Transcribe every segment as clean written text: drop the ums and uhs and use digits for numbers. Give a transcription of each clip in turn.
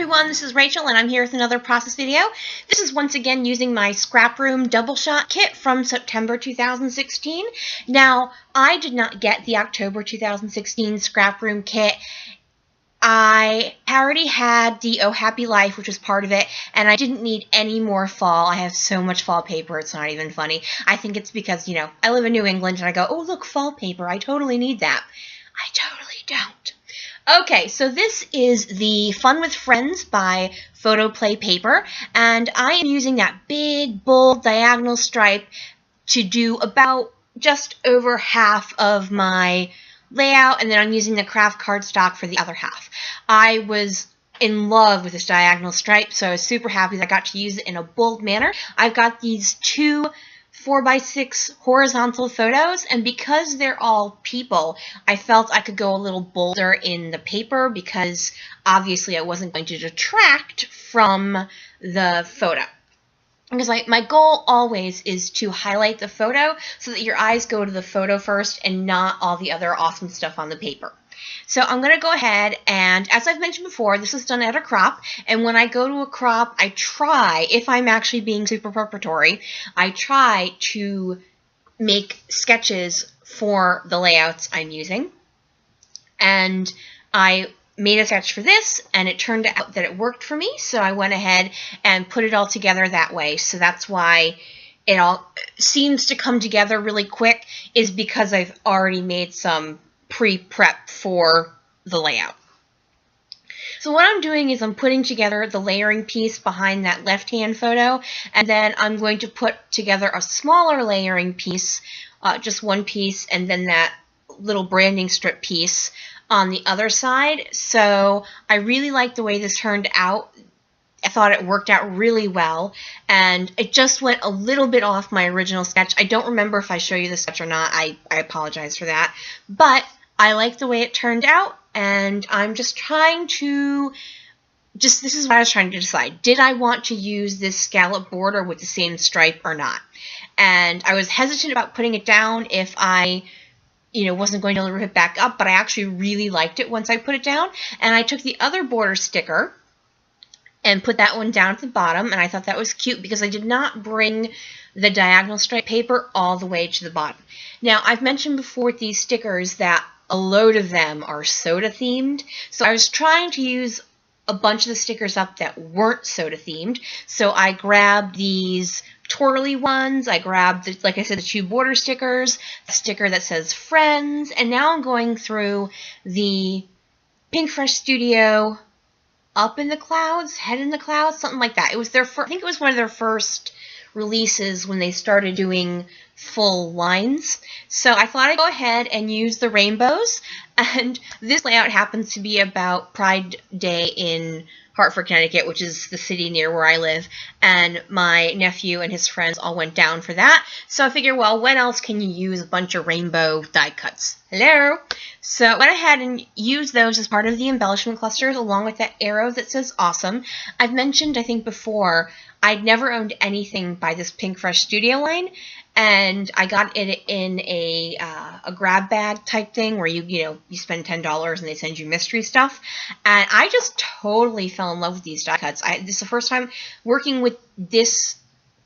everyone, this is Rachel and I'm here with another process video. This is once again using my Scrap Room Doubleshot kit from September 2016. Now, I did not get the October 2016 Scrap Room kit. I already had the Oh Happy Life, which was part of it, and I didn't need any more fall. I have so much fall paper, it's not even funny. I think it's because, I live in New England and I go, oh look, fall paper, I totally need that. I totally don't. Okay, so this is the Fun with Friends by Photoplay paper, and I am using that big, bold, diagonal stripe to do about just over half of my layout, and then I'm using the craft cardstock for the other half. I was in love with this diagonal stripe, so I was super happy that I got to use it in a bold manner. I've got these two 4x6 horizontal photos, and because they're all people, I felt I could go a little bolder in the paper because obviously I wasn't going to detract from the photo. Because my goal always is to highlight the photo so that your eyes go to the photo first and not all the other awesome stuff on the paper. So I'm going to go ahead and, as I've mentioned before, this is done at a crop, and when I go to a crop, I try, if I'm actually being super preparatory, I try to make sketches for the layouts I'm using. And I made a sketch for this, and it turned out that it worked for me, so I went ahead and put it all together that way. So that's why it all seems to come together really quick, is because I've already made some pre-prep for the layout. So what I'm doing is I'm putting together the layering piece behind that left-hand photo, and then I'm going to put together a smaller layering piece, just one piece, and then that little branding strip piece on the other side. So I really like the way this turned out. I thought it worked out really well, and it just went a little bit off my original sketch. I don't remember if I show you the sketch or not. I apologize for that. But I like the way it turned out, and I'm just trying to, this is what I was trying to decide. Did I want to use this scallop border with the same stripe or not? And I was hesitant about putting it down if I wasn't going to rip it back up, but I actually really liked it once I put it down. And I took the other border sticker and put that one down at the bottom, and I thought that was cute because I did not bring the diagonal stripe paper all the way to the bottom. Now, I've mentioned before with these stickers that a load of them are soda themed, so I was trying to use a bunch of the stickers up that weren't soda themed. So I grabbed these twirly ones, I grabbed, like I said, the two border stickers, a sticker that says Friends, and now I'm going through the Pink Fresh Studio Up in the Clouds, Head in the Clouds, something like that. It was their I think it was one of their first releases when they started doing full lines. So I thought I'd go ahead and use the rainbows, and this layout happens to be about Pride Day in Hartford, Connecticut, which is the city near where I live, and my nephew and his friends all went down for that. So I figured, well, when else can you use a bunch of rainbow die cuts? Hello! So I went ahead and used those as part of the embellishment clusters, along with that arrow that says awesome. I've mentioned, I think before, I'd never owned anything by this Pink Fresh Studio line, and I got it in a grab bag type thing where you spend $10 and they send you mystery stuff, and I just totally fell in love with these die cuts. This is the first time working with this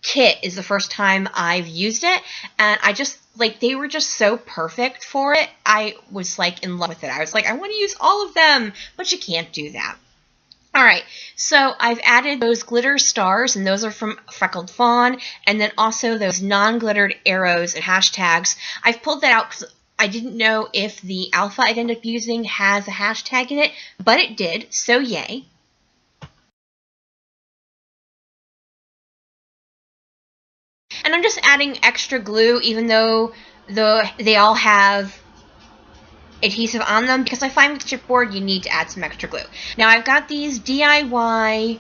kit, is the first time I've used it, and I just they were just so perfect for it. I was in love with it. I was like, I want to use all of them, but you can't do that. Alright, so I've added those glitter stars, and those are from Freckled Fawn, and then also those non-glittered arrows and hashtags. I've pulled that out because I didn't know if the alpha I'd end up using has a hashtag in it, but it did, so yay. And I'm just adding extra glue, even though they all have adhesive on them, because I find with chipboard you need to add some extra glue. Now I've got these DIY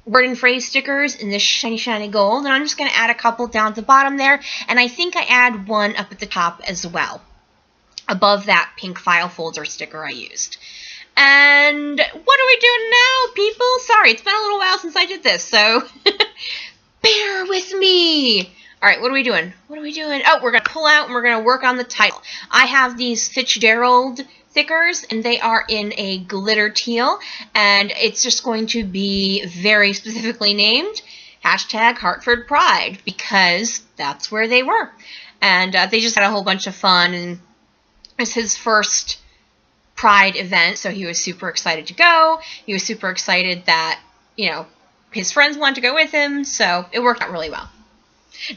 word and phrase stickers in this shiny gold, and I'm just going to add a couple down at the bottom there, and I think I add one up at the top as well, above that pink file folder sticker I used. And what are we doing now, people? Sorry, it's been a little while since I did this, so bear with me. Alright, what are we doing? What are we doing? Oh, we're going to pull out and we're going to work on the title. I have these Fitzgerald stickers, and they are in a glitter teal, and it's just going to be very specifically named #Hartford Pride, because that's where they were. And they just had a whole bunch of fun, and it was his first Pride event, so he was super excited to go. He was super excited that, you know, his friends wanted to go with him, so it worked out really well.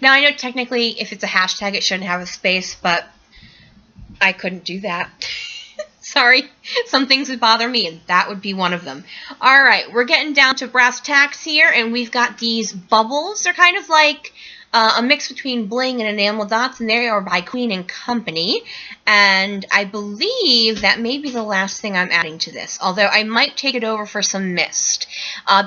Now, I know technically if it's a hashtag, it shouldn't have a space, but I couldn't do that. Sorry, some things would bother me, and that would be one of them. All right, we're getting down to brass tacks here, and we've got these bubbles. They're kind of like a mix between bling and enamel dots, and they are by Queen & Company. And I believe that may be the last thing I'm adding to this, although I might take it over for some mist.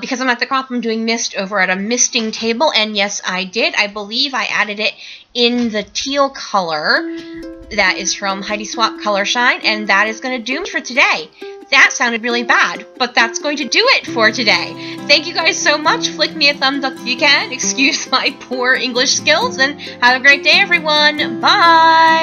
Because I'm at the crop, I'm doing mist over at a misting table, and yes, I did. I believe I added it in the teal color that is from Heidi Swapp Color Shine, and that is going to do it for today. That sounded really bad, but that's going to do it for today. Thank you guys so much. Flick me a thumbs up if you can. Excuse my poor English skills, and have a great day, everyone. Bye!